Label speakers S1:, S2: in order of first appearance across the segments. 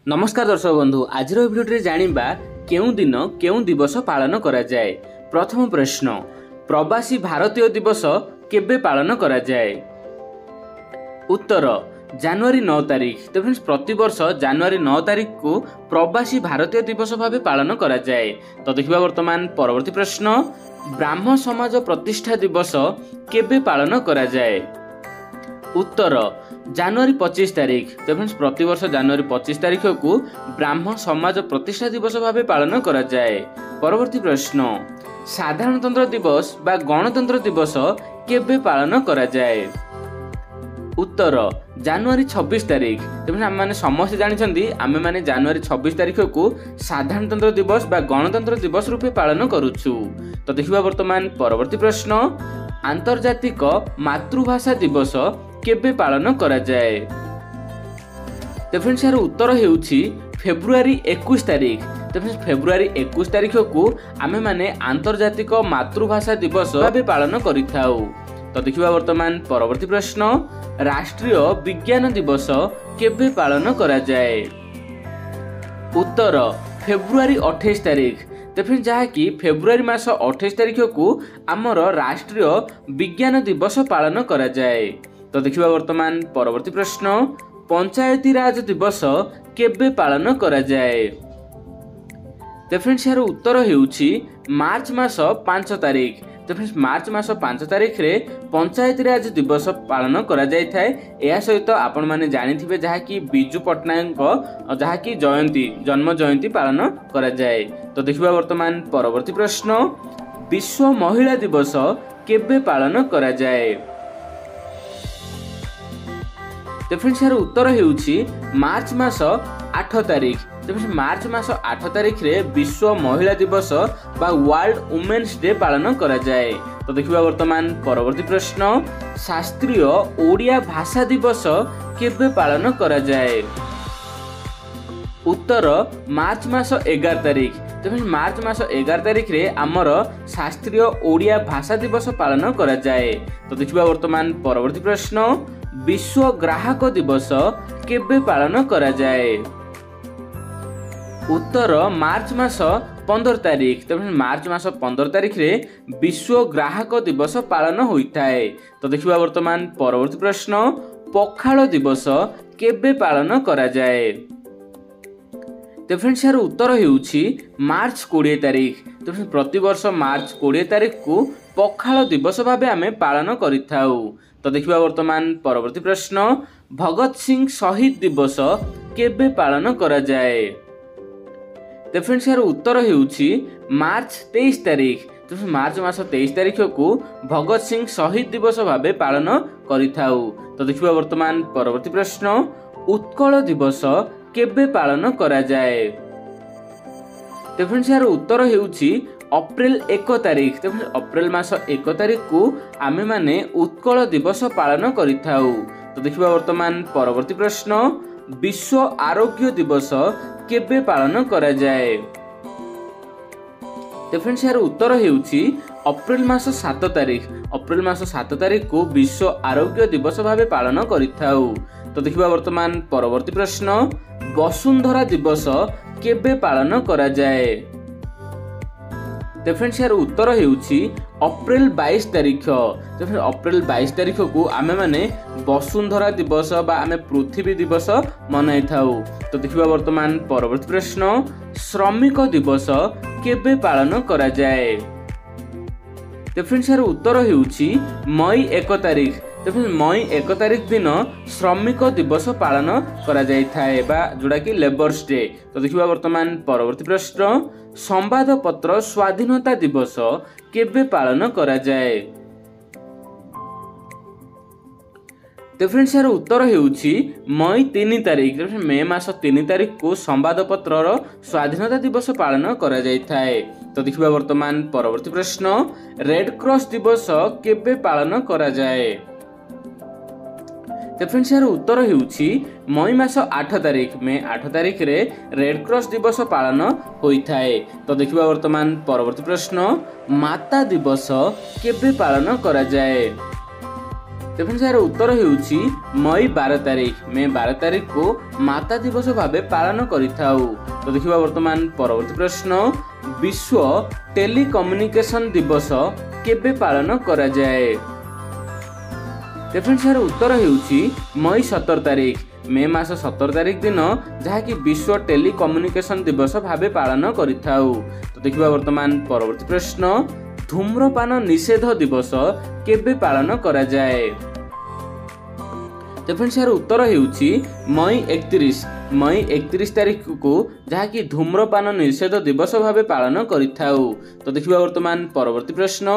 S1: नमस्कार दर्शक बंधु आज भिडियो जानिबा केउं दिन केउं दिवस पालन करा जाए। प्रथम प्रश्न प्रवासी भारतीय दिवस केबे पालन करा जाए। उत्तर जनवरी 9 तारिख। तो फ्रेंड्स प्रति वर्ष जनवरी 9 तारिख को प्रवासी भारतीय दिवस भाव पालन करा जाए। तो देखिबा वर्तमान परवर्ती प्रश्न ब्राह्म समाज प्रतिष्ठा दिवस केबे पालन करा जाए। उत्तर जनवरी 25 तारिख। तो फ्रेंड्स प्रति वर्ष जनवरी 25 तारिख को ब्राह्म समाज प्रतिष्ठा दिवस भाव पालन करा जाए। परवर्ती प्रश्न साधारणतंत्र दिवस बा गणतंत्र दिवस केबे पालन करा जाए। उत्तर जनवरी 26 तारिख। तो आम मैंने समस्त जानते आम मैंने जनवरी 26 तारिख को साधारणतंत्र दिवस बा गणतंत्र दिवस रूपे पालन करुछु। तो देखिबा वर्तमान परवर्ती प्रश्न आंतर्जातिक मातृभाषा दिवस केबे पालन करा जाए। तो फ्रेंड्स यार उत्तर हेउछि फेब्रुआरी 21 तारिख। तो फ्रेंड्स फेब्रुआरी 21 तारिख को आमे माने आंतर्जातिक मातृभाषा दिवस भाबे पालन करिथाउ। तो देखिबा वर्तमान परवर्ती प्रश्न राष्ट्रीय विज्ञान दिवस केबे पालन करा जाए। उत्तर फेब्रुआरी 28 तारिख। तो फिर जहाँ कि फेब्रुआरी मास 28 तारिख को आमर राष्ट्रीय विज्ञान दिवस पालन करा जाए। तो देखिबा वर्तमान परवर्ती प्रश्न पंचायती राज दिवस केबे पालन करा जाए। तो फ्रेंड्स यार उत्तर हेउछि मार्च मास 5 तारिख। तो फ्रेंड्स मार्च मास 5 तारिख रे पंचायती राज दिवस पालन करा जाय थाए। या सहित आपण माने जानिथिबे जहा कि बिजू पटनायक जहा कि जयंती जन्म जयंती पालन करा जाए। तो देखिबा वर्तमान परवर्ती प्रश्न विश्व महिला दिवस केबे पालन करा जाए। तो फ्रेंड्स यार उत्तर हेउछि मार्च मास 8 तारिख। तो मार्च मास 8 तारिख रे विश्व महिला दिवस बा वर्ल्ड वुमेन्स डे पालन करा जाए। तो देखिबा वर्तमान परवर्ती प्रश्न शास्त्रीय ओडिया भाषा दिवस केबे पालन करा जाए। उत्तर मार्च मास 11 तारिख। तो मार्च मास 11 तारिख रे आमर शास्त्रीय ओडिया भाषा दिवस पालन करा जाए। तो देखिबा वर्तमान परवर्ती प्रश्न विश्व ग्राहक दिवस केबे पालन करा जाए। उत्तर मार्च मास 15 तारिख। तो मार्च मास 15 तारिख रे विश्व ग्राहक दिवस पालन होइथाए। तो देखिबा वर्तमान परवर्ती प्रश्न पखाल दिवस केबे पालन करा जाए। तो फ्रेंड्स यार उत्तर हेउछि मार्च 20 तारिख। तो प्रति वर्ष मार्च 20 तारिख को पखाल दिवस भाबे आमे पालन करिथाउ। तो देखिबा वर्तमान परवर्ती प्रश्न भगत सिंह शहीद दिवस केबे पालन करा जाए। तो फ्रेंड्स यार उत्तर हेउछि मार्च 23 तारिख। तो मार्च मास 23 तारिख को भगत सिंह शहीद दिवस भाबे पालन करिथाउ। तो देखिबा वर्तमान परवर्ती प्रश्न उत्कल दिवस केबे पालन करा जाए। तो फ्रेंड्स यार उत्तर हेउछि अप्रैल 1 तारिख। तो अप्रैल मास 1 तारिख को आमे माने उत्कल दिवस पालन करिथाउ। तो देखिबा वर्तमान परवर्ती प्रश्न विश्व आरोग्य दिवस केबे पालन करा जाए। तो फ्रेंड्स यार उत्तर हेउछि अप्रैल मास 7 तारिख। अप्रैल मास 7 तारिख को विश्व आरोग्य दिवस भाबे पालन करिथाउ। तो देखिबा वर्तमान परवर्ती प्रश्न वसुंधरा दिवस केबे पालन करा जाए। तो फ्रेंड्स यार उत्तर हेउछि अप्रैल 22 तारिख। तो अप्रैल 22 तारिख को आमे माने वसुंधरा दिवस बा आमे पृथ्वी दिवस मनाई थाउ। तो देखिबा वर्तमान परवर्ती प्रश्न श्रमिक दिवस केबे पालन करा जाए। तो फ्रेंड्स यार उत्तर हेउछि मई 1 तारिख। तो मई 1 तारिख दिन श्रमिक दिवस पालन करा जाय थाए बा जोड़ा कि लेबर्स डे। तो देखिबा वर्तमान परवर्ती प्रश्न संवाद पत्र स्वाधीनता दिवस केबे पालन करा जाए। तो फ्रेंड्स यार उत्तर हेउछि मई 3 तारिख। मे मास 3 तारिख को संवाद पत्र स्वाधीनता दिवस पालन करा जाय थाए। तो देखिबा वर्तमान परवर्ती प्रश्न रेड क्रॉस दिवस केबे पालन करा जाए। तो फ्रेंड्स यार उत्तर हेउछि मई मास 8 तारिख। मे 8 तारिख रे रेड क्रॉस दिवस पालन होइथाए। तो देखिबा वर्तमान परवर्ती प्रश्न माता दिवस केबे पालन करा जाए। फ्रेंड्स यार उत्तर हेउछि मई 12 तारिख। मे 12 तारिख को माता दिवस भाबे पालन करिथाउ। तो देखिबा वर्तमान परवर्ती प्रश्न, विश्व टेलीकम्युनिकेशन दिवस केबे पालन करा जाए? तो फ्रेंड्स यार उत्तर हेउछि मई 17 तारिख। मे मास 17 तारिख दिन जहाँकि विश्व टेलीकम्युनिकेशन दिवस भाबे पालन करिथाउ। तो देखिबा वर्तमान परवर्ती प्रश्न, धूम्रपान निषेध दिवस केबे पालन करा जाए? तो फ्रेंड्स यार उत्तर हेउछि मई 31 तारिख को जहाँकि धूम्रपान निषेध दिवस भाबे पालन करिथाउ। तो देखिबा वर्तमान परवर्ती प्रश्न,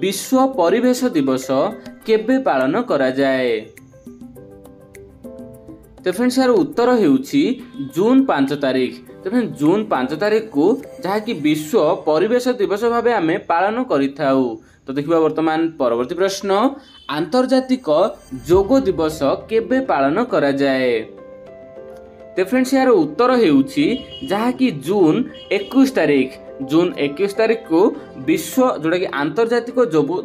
S1: विश्व परिवेश दिवस केबे पालन करा जाए? तो फ्रेंड्स यार उत्तर हेउछि जून 5 तारिख। तो फ्रेंड्स जून 5 तारिख को जहाँकि विश्व परिवेश दिवस भाबे आमे पालन करिथाउ। तो देखिबा वर्तमान परवर्ती प्रश्न, आंतर्जातिक योग दिवस केबे पालन करा जाए? तो फ्रेंड्स यार उत्तर हेउछि जहाँकि जून 21 तारिख को विश्व जोटा कि आंतर्जातिक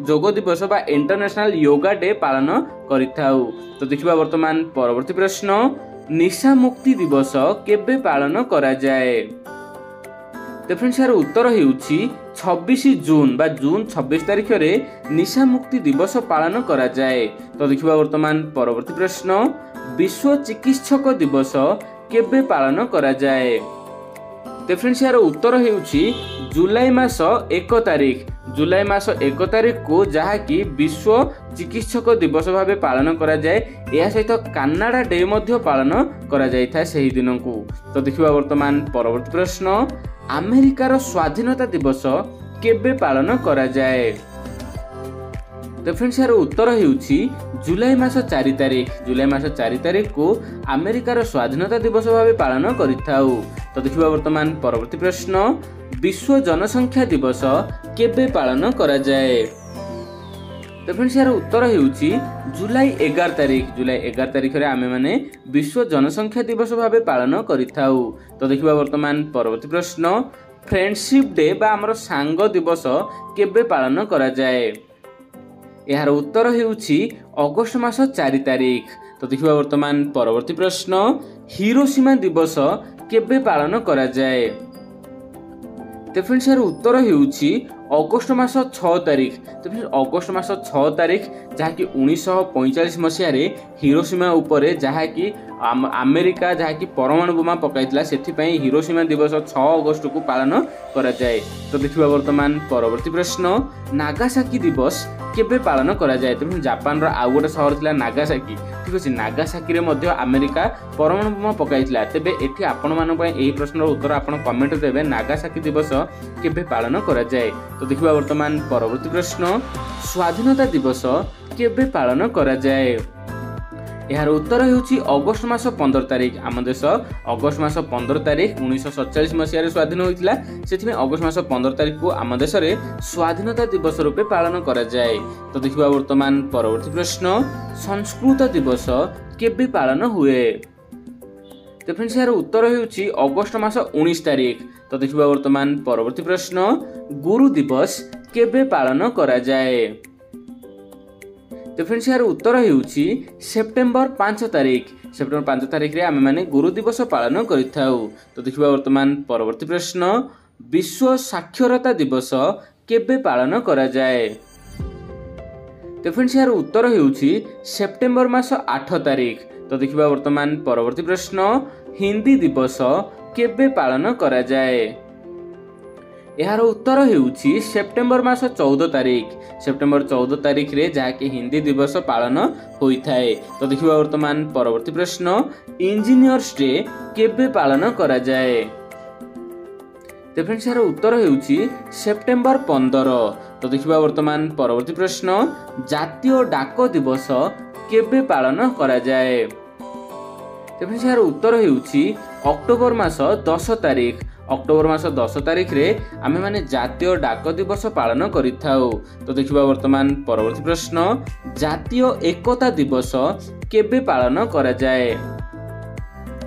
S1: योग दिवस बा इंटरनेशनल योगा डे पालन करिथाउ। तो देखिबा वर्तमान परवर्ती प्रश्न, निशा मुक्ति दिवस केबे पालन करा जाए? तो फ्रेंड्स यार उत्तर हेउछि 26 जून बा जून 26 तारिख रे निशा मुक्ति दिवस पालन करा जाए। तो देखिबा वर्तमान परवर्ती प्रश्न, विश्व चिकित्सक दिवस केबे पालन करा जाए? तो फ्रेंड्स यार उत्तर हेउछि जुलाई मास 1 तारिख को जहाँकि विश्व चिकित्सक दिवस भाबे पालन करा जाए। या सहित कनाडा डे मध्य पालन करा जाइथा सेही दिन को। तो देखिबा वर्तमान परवर्ती प्रश्न, अमेरिकार स्वाधीनता दिवस केबे पालन करा जाए? तो फ्रेंड्स यार उत्तर हेउछि जुलाई मास 4 तारिख को अमेरिकार स्वाधीनता दिवस भाबे पालन करिथाउ। तो देखिबा वर्तमान परवर्ती प्रश्न, विश्व जनसंख्या दिवस केबे पालन करा जाए? तो फ्रेंड्स यार उत्तर हेउछि जुलाई 11 तारिख रे आमे माने विश्व जनसंख्या दिवस भाबे पालन करिथाउ। तो देखिबा वर्तमान परवर्ती प्रश्न, फ्रेंडशिप डे बा हमर सांग दिवस केबे पालन करा जाए? यार उत्तर हेउछि अगस्त मास 4 तारिख। तो देखिबा वर्तमान परवर्ती प्रश्न, हिरोशिमा दिवस केबे पालन करा जाए? तो फ्रेंड्स यार उत्तर हेउछि अगस्त मास 6 तारिख। तो फ्रेंड्स अगस्त मास 6 तारिख जहाँकि 1945 मसीह हिरोशिमा उपरे जहाँकि अमेरिका जहाँकि परमाणु बोमा पकाइथिला सेथिपई हिरोशिमा दिवस 6 अगस्त को पालन करा जाए। तो देखिबा वर्तमान परवर्ती प्रश्न, नागासाकी दिवस केबे पालन करा जाए? तो जापान रो आउ गोटे शहर थिला नागासाकी। ठीक अछि, नागासाकी रे मध्य अमेरिका परमाणु बोमा पकाइथिला। तेबे एठी आपण मान पई एही प्रश्नर उत्तर आपण कमेंट देबे, नागासाकी दिवस केबे पालन करा जाए? तो देखिबा वर्तमान परवर्ती प्रश्न, स्वाधीनता दिवस केबे पालन करा जाए? यार उत्तर हेउछि अगस्त मास 15 तारिख। आम देश अगस्त मास 15 तारिख 1947 मसीह स्वाधीन होइतिला। सेथिमे अगस्त मास 15 तारिख को आम देश रे स्वाधीनता दिवस रूपे पालन करा जाए। तो देखिबा वर्तमान परवर्ती प्रश्न, संस्कृत दिवस केबे पालन हुए? तो फ्रेंड्स यार उत्तर हेउछि अगस्त मास 19 तारिख। तो देखिबा वर्तमान परवर्ती प्रश्न, गुरु दिवस केबे पालन करा जाए? तो फ्रेंड्स यार उत्तर हेउछि सेप्टेम्बर 5 तारिख रे आमे माने गुरु दिवस पालन करिथाउ। तो देखिबा वर्तमान परवर्ती प्रश्न, विश्व साक्षरता दिवस केबे पालन करा जाए? तो फ्रेंड्स यार उत्तर हेउछि सेप्टेम्बर मास 8 तारिख। तो देखिबा वर्तमान परवर्ती प्रश्न, हिंदी दिवस केबे पालन करा जाए? यार उत्तर हेउछि सेप्टेम्बर मास 14 तारिख रे जाके हिंदी दिवस पालन होइथाए। तो देखिबा वर्तमान परवर्ती प्रश्न, इंजीनियर्स डे केबे पालन करा जाए? तो फ्रेंड्स यार उत्तर हेउछि सेप्टेम्बर 15। तो देखिबा वर्तमान परवर्ती प्रश्न, जातीय डाक दिवस केबे पालन करा जाए? तो फ्रेंड्स यार उत्तर हेउछि अक्टोबर मास 10 तारिख रे आमे माने जातीय डाक दिवस पालन करिथाउ। तो देखिबा वर्तमान परवर्ती प्रश्न, जातीय एकता दिवस केबे पालन करा जाए?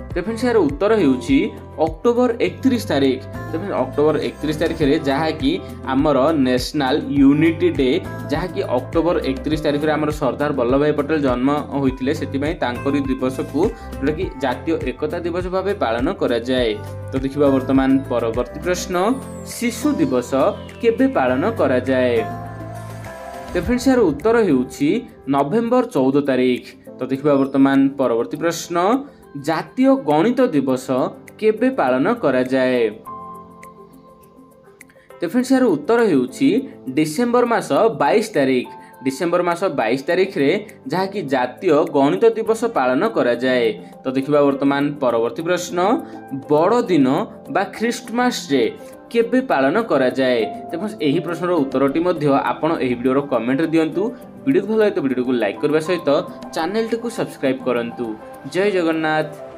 S1: तो फ्रेंड्स यार उत्तर होउछि अक्टोबर 31 तारिख। तो फ्रेंड्स अक्टोबर 31 तारिख रे जहा कि आमर नेशनल यूनिटी डे, जहा कि अक्टोबर 31 तारिख रे आमर सरदार वल्लभ भाई पटेल जन्म होइतिले, सेति तांकरी दिवस को जोटा कि जातीय एकता दिवस भाव पालन करा जाए। तो देखिबा वर्तमान परवर्ती प्रश्न, शिशु दिवस केबे पालन करा जाए? तो फ्रेंड्स यार उत्तर होउछि नवेम्बर 14 तारिख। तो देखिबा वर्तमान परवर्ती प्रश्न, जातीय गणित दिवस केबे पालन करा जाए? तो फ्रेंड्स यार उत्तर होउछि डिसेंबर मास 22 तारिख। डिसेंबर मास 22 तारिख रे जहा कि जातीय गणित दिवस पालन करा जाए। तो देखिबा वर्तमान परवर्ती प्रश्न, बड़ दिन बा ख्रिस्टमास डे केबे पालन करा जाए? तो एही प्रश्नर उत्तरटी मध्य आपण एही वीडियोर कमेंट दियंतु। वीडियो भल लागे तो वीडियो को लाइक करबा सहित चैनल टी को सब्सक्राइब करंतु। जय जगन्नाथ।